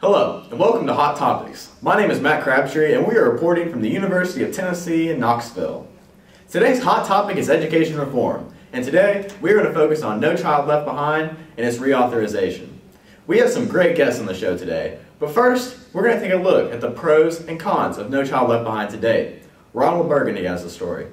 Hello, and welcome to Hot Topics. My name is Matt Crabtree, and we are reporting from the University of Tennessee in Knoxville. Today's hot topic is education reform, and today we are going to focus on No Child Left Behind and its reauthorization. We have some great guests on the show today, but first, we're going to take a look at the pros and cons of No Child Left Behind to date. Ronald Burgundy has the story.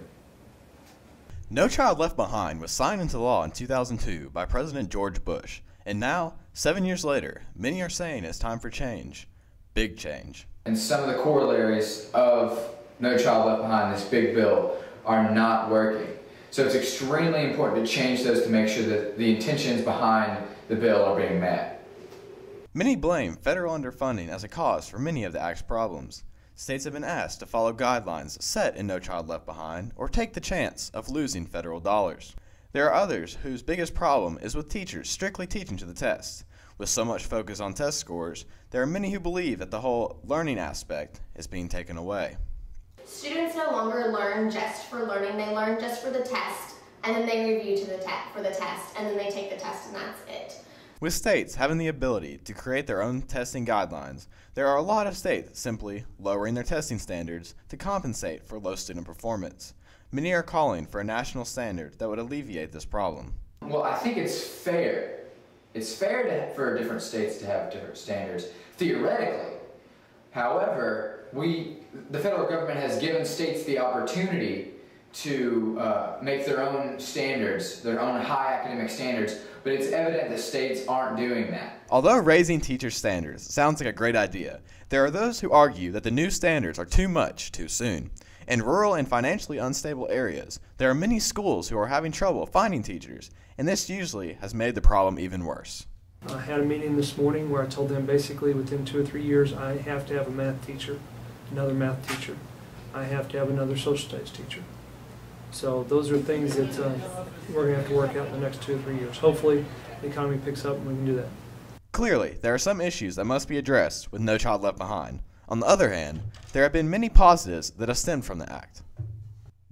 No Child Left Behind was signed into law in 2002 by President George Bush, and now, 7 years later, many are saying it's time for change. Big change. And some of the corollaries of No Child Left Behind, this big bill, are not working. So it's extremely important to change those to make sure that the intentions behind the bill are being met. Many blame federal underfunding as a cause for many of the Act's problems. States have been asked to follow guidelines set in No Child Left Behind or take the chance of losing federal dollars. There are others whose biggest problem is with teachers strictly teaching to the test. With so much focus on test scores, there are many who believe that the whole learning aspect is being taken away. Students no longer learn just for learning, they learn just for the test, and then they review for the test, and then they take the test, and that's it. With states having the ability to create their own testing guidelines, there are a lot of states simply lowering their testing standards to compensate for low student performance. Many are calling for a national standard that would alleviate this problem. Well, I think it's fair. It's fair for different states to have different standards, theoretically. However, the federal government has given states the opportunity to make their own standards, their own high academic standards, but it's evident that states aren't doing that. Although raising teacher standards sounds like a great idea, there are those who argue that the new standards are too much too soon. In rural and financially unstable areas, there are many schools who are having trouble finding teachers, and this usually has made the problem even worse. I had a meeting this morning where I told them basically within 2 or 3 years I have to have a math teacher, another math teacher. I have to have another social studies teacher. So those are things that we're going to have to work out in the next 2 or 3 years. Hopefully the economy picks up and we can do that. Clearly, there are some issues that must be addressed with No Child Left Behind. On the other hand, there have been many positives that have stemmed from the Act.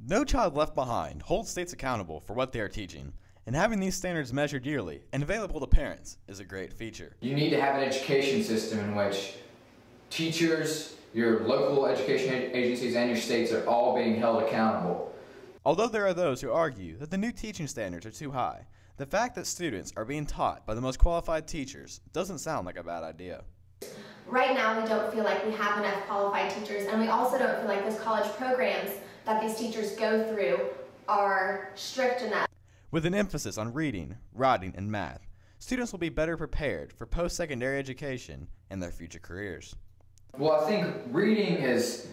No Child Left Behind holds states accountable for what they are teaching, and having these standards measured yearly and available to parents is a great feature. You need to have an education system in which teachers, your local education agencies, and your states are all being held accountable. Although there are those who argue that the new teaching standards are too high, the fact that students are being taught by the most qualified teachers doesn't sound like a bad idea. Right now, we don't feel like we have enough qualified teachers, and we also don't feel like those college programs that these teachers go through are strict enough. With an emphasis on reading, writing, and math, students will be better prepared for post-secondary education and their future careers. Well, I think reading is,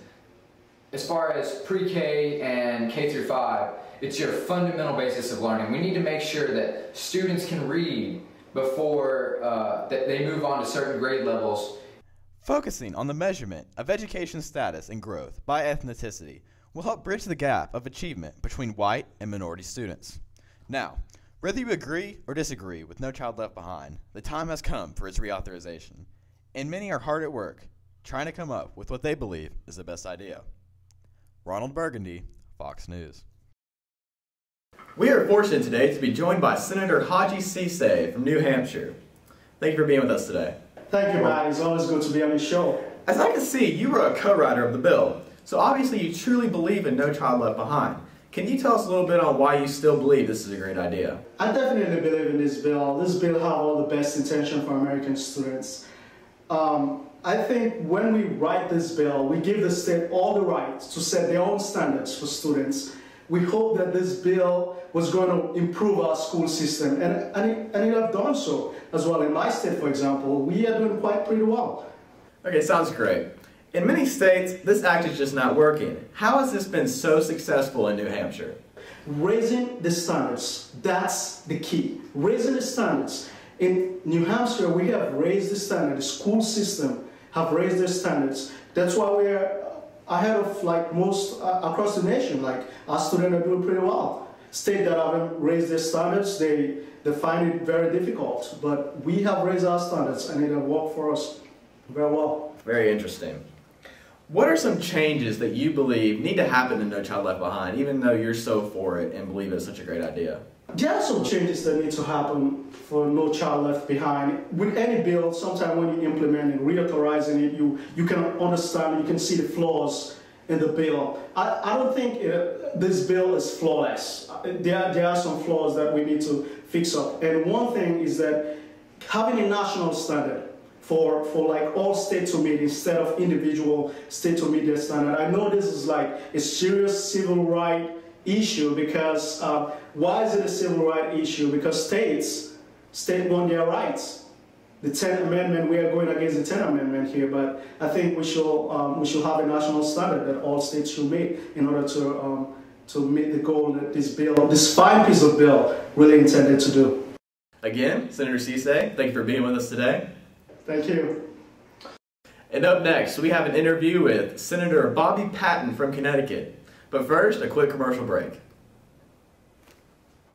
as far as pre-K and K through 5, it's your fundamental basis of learning. We need to make sure that students can read before that they move on to certain grade levels. Focusing on the measurement of education status and growth by ethnicity will help bridge the gap of achievement between white and minority students. Now, whether you agree or disagree with No Child Left Behind, the time has come for its reauthorization, and many are hard at work trying to come up with what they believe is the best idea. Ronald Burgundy, Fox News. We are fortunate today to be joined by Senator Haji Ceesay from New Hampshire. Thank you for being with us today. Thank you, Matt. It's always good to be on the show. As I can see, you were a co-writer of the bill, so obviously you truly believe in No Child Left Behind. Can you tell us a little bit on why you still believe this is a great idea? I definitely believe in this bill. This bill has all the best intention for American students. I think when we write this bill, we give the state all the rights to set their own standards for students. We hope that this bill was going to improve our school system, and it have done so as well. In my state, for example, we are doing pretty well. Okay, sounds great. In many states, this act is just not working. How has this been so successful in New Hampshire? Raising the standards, that's the key. Raising the standards. In New Hampshire, we have raised the standards. The school system have raised their standards. That's why we are ahead of most across the nation. Our students are doing pretty well. States that haven't raised their standards, they find it very difficult. But we have raised our standards, and it has worked for us very well. Very interesting. What are some changes that you believe need to happen in No Child Left Behind, even though you're so for it and believe it's such a great idea? There are some changes that need to happen for No Child Left Behind. With any bill, sometimes when you implement it, reauthorizing it, you can understand, you can see the flaws in the bill. I don't think this bill is flawless. There are some flaws that we need to fix up. And one thing is that having a national standard for like all state to meet instead of individual state to meet their standard. I know this is like a serious civil right issue because why is it a civil right issue? Because state want their rights. The 10th Amendment, we are going against the 10th Amendment here, but I think we should have a national standard that all states should meet in order to meet the goal that this fine piece of bill, really intended to do. Again, Senator Cisse, thank you for being with us today. Thank you. And up next, we have an interview with Senator Bobby Patton from Connecticut. But first, a quick commercial break.